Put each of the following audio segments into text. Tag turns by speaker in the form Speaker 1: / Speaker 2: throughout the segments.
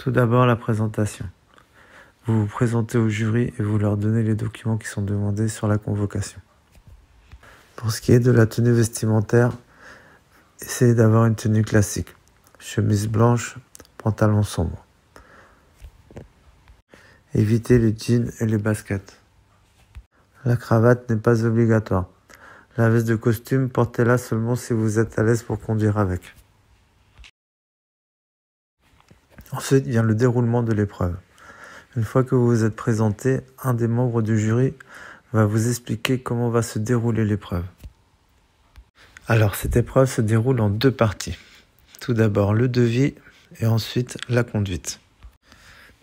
Speaker 1: Tout d'abord, la présentation. Vous vous présentez au jury et vous leur donnez les documents qui sont demandés sur la convocation. Pour ce qui est de la tenue vestimentaire, essayez d'avoir une tenue classique. Chemise blanche, pantalon sombre. Évitez les jeans et les baskets. La cravate n'est pas obligatoire. La veste de costume, portez-la seulement si vous êtes à l'aise pour conduire avec. Ensuite vient le déroulement de l'épreuve. Une fois que vous vous êtes présenté, un des membres du jury va vous expliquer comment va se dérouler l'épreuve. Alors, cette épreuve se déroule en 2 parties. Tout d'abord le devis et ensuite la conduite.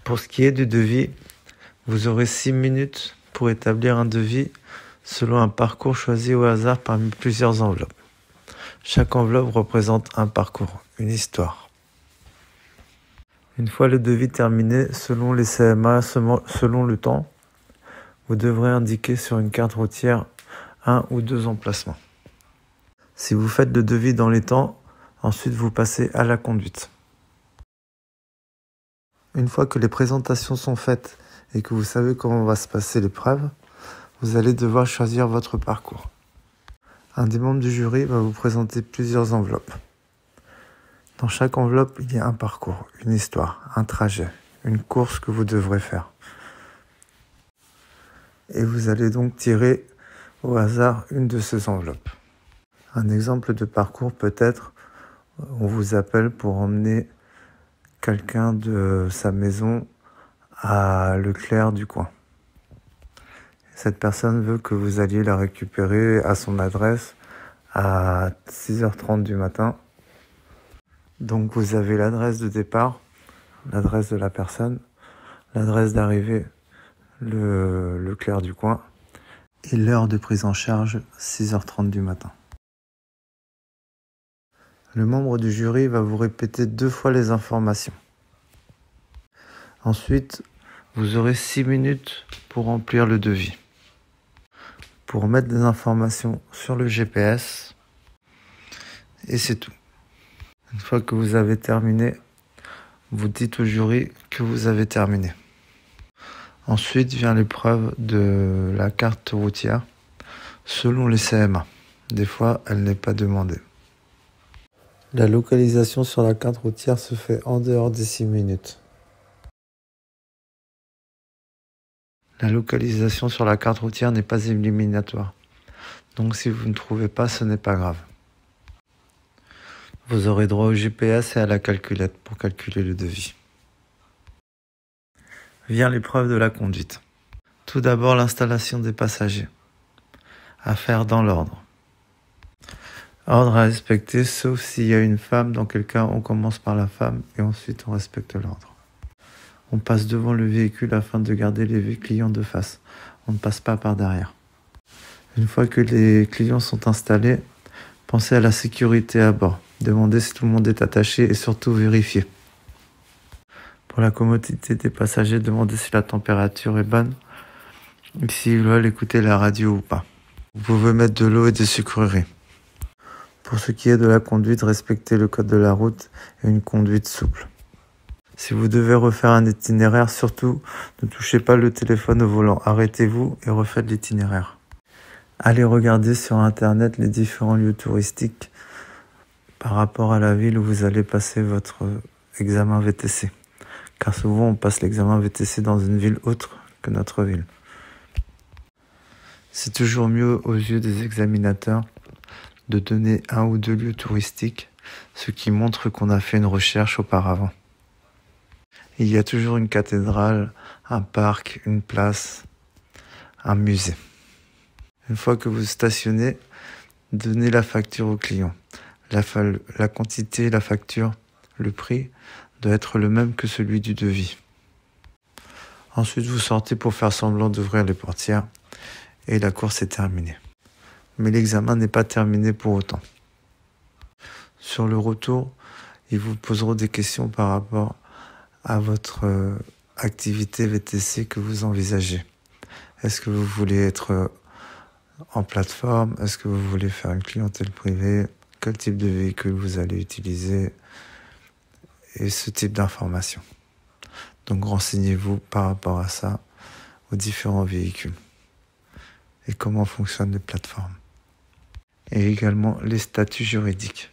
Speaker 1: Pour ce qui est du devis, vous aurez 6 minutes pour établir un devis selon un parcours choisi au hasard parmi plusieurs enveloppes. Chaque enveloppe représente un parcours, une histoire. Une fois le devis terminé, selon les CMA, selon le temps, vous devrez indiquer sur une carte routière 1 ou 2 emplacements. Si vous faites le devis dans les temps, ensuite vous passez à la conduite. Une fois que les présentations sont faites et que vous savez comment va se passer l'épreuve, vous allez devoir choisir votre parcours. Un des membres du jury va vous présenter plusieurs enveloppes. Dans chaque enveloppe, il y a un parcours, une histoire, un trajet, une course que vous devrez faire. Et vous allez donc tirer au hasard une de ces enveloppes. Un exemple de parcours peut être, on vous appelle pour emmener quelqu'un de sa maison à Leclerc du coin. Cette personne veut que vous alliez la récupérer à son adresse à 6h30 du matin. Donc vous avez l'adresse de départ, l'adresse de la personne, l'adresse d'arrivée, le Leclerc du coin, et l'heure de prise en charge, 6h30 du matin. Le membre du jury va vous répéter 2 fois les informations. Ensuite, vous aurez 6 minutes pour remplir le devis. Pour mettre des informations sur le GPS, et c'est tout. Une fois que vous avez terminé, vous dites au jury que vous avez terminé. Ensuite vient l'épreuve de la carte routière selon les CMA. Des fois, elle n'est pas demandée. La localisation sur la carte routière se fait en dehors des 6 minutes. La localisation sur la carte routière n'est pas éliminatoire. Donc si vous ne trouvez pas, ce n'est pas grave. Vous aurez droit au GPS et à la calculette pour calculer le devis. Vient l'épreuve de la conduite. Tout d'abord, l'installation des passagers. À faire dans l'ordre. Ordre à respecter, sauf s'il y a une femme, dans quel cas on commence par la femme et ensuite on respecte l'ordre. On passe devant le véhicule afin de garder les clients de face. On ne passe pas par derrière. Une fois que les clients sont installés, pensez à la sécurité à bord. Demandez si tout le monde est attaché et surtout vérifiez. Pour la commodité des passagers, demandez si la température est bonne et s'ils veulent écouter la radio ou pas. Vous pouvez mettre de l'eau et des sucreries. Pour ce qui est de la conduite, respectez le code de la route et une conduite souple. Si vous devez refaire un itinéraire, surtout ne touchez pas le téléphone au volant. Arrêtez-vous et refaites l'itinéraire. Allez regarder sur internet les différents lieux touristiques par rapport à la ville où vous allez passer votre examen VTC. Car souvent on passe l'examen VTC dans une ville autre que notre ville. C'est toujours mieux aux yeux des examinateurs de donner 1 ou 2 lieux touristiques, ce qui montre qu'on a fait une recherche auparavant. Il y a toujours une cathédrale, un parc, une place, un musée. Une fois que vous stationnez, donnez la facture au client. La quantité, la facture, le prix doit être le même que celui du devis. Ensuite, vous sortez pour faire semblant d'ouvrir les portières et la course est terminée. Mais l'examen n'est pas terminé pour autant. Sur le retour, ils vous poseront des questions par rapport à votre activité VTC que vous envisagez. Est-ce que vous voulez être en plateforme? Est-ce que vous voulez faire une clientèle privée? Quel type de véhicule vous allez utiliser? Et ce type d'informations. Donc renseignez-vous par rapport à ça, aux différents véhicules et comment fonctionnent les plateformes. Et également les statuts juridiques.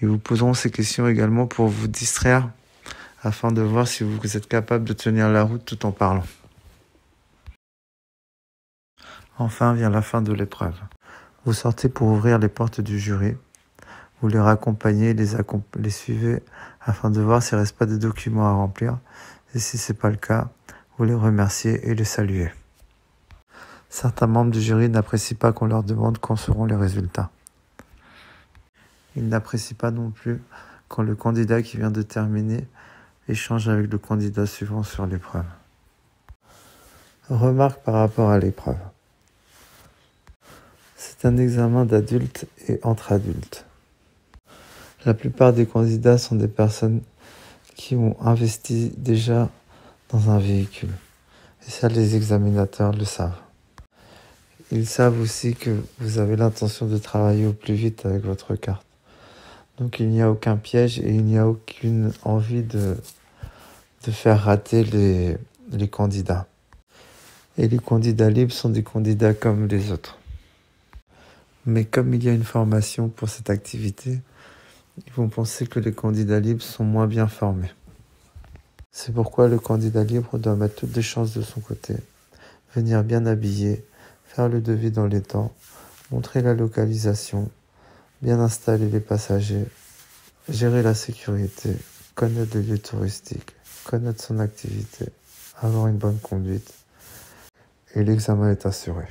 Speaker 1: Ils vous poseront ces questions également pour vous distraire afin de voir si vous êtes capable de tenir la route tout en parlant. Enfin vient la fin de l'épreuve. Vous sortez pour ouvrir les portes du jury. Vous les raccompagnez, les suivez afin de voir s'il ne reste pas de documents à remplir. Et si ce n'est pas le cas, vous les remerciez et les saluez. Certains membres du jury n'apprécient pas qu'on leur demande quand seront les résultats. Ils n'apprécient pas non plus quand le candidat qui vient de terminer échange avec le candidat suivant sur l'épreuve. Remarque par rapport à l'épreuve. C'est un examen d'adultes et entre adultes. La plupart des candidats sont des personnes qui ont investi déjà dans un véhicule. Et ça, les examinateurs le savent. Ils savent aussi que vous avez l'intention de travailler au plus vite avec votre carte. Donc il n'y a aucun piège et il n'y a aucune envie de faire rater les candidats. Et les candidats libres sont des candidats comme les autres. Mais comme il y a une formation pour cette activité, ils vont penser que les candidats libres sont moins bien formés. C'est pourquoi le candidat libre doit mettre toutes les chances de son côté, venir bien habillé, faire le devis dans les temps, montrer la localisation, bien installer les passagers, gérer la sécurité, connaître les lieux touristiques, connaître son activité, avoir une bonne conduite, et l'examen est assuré.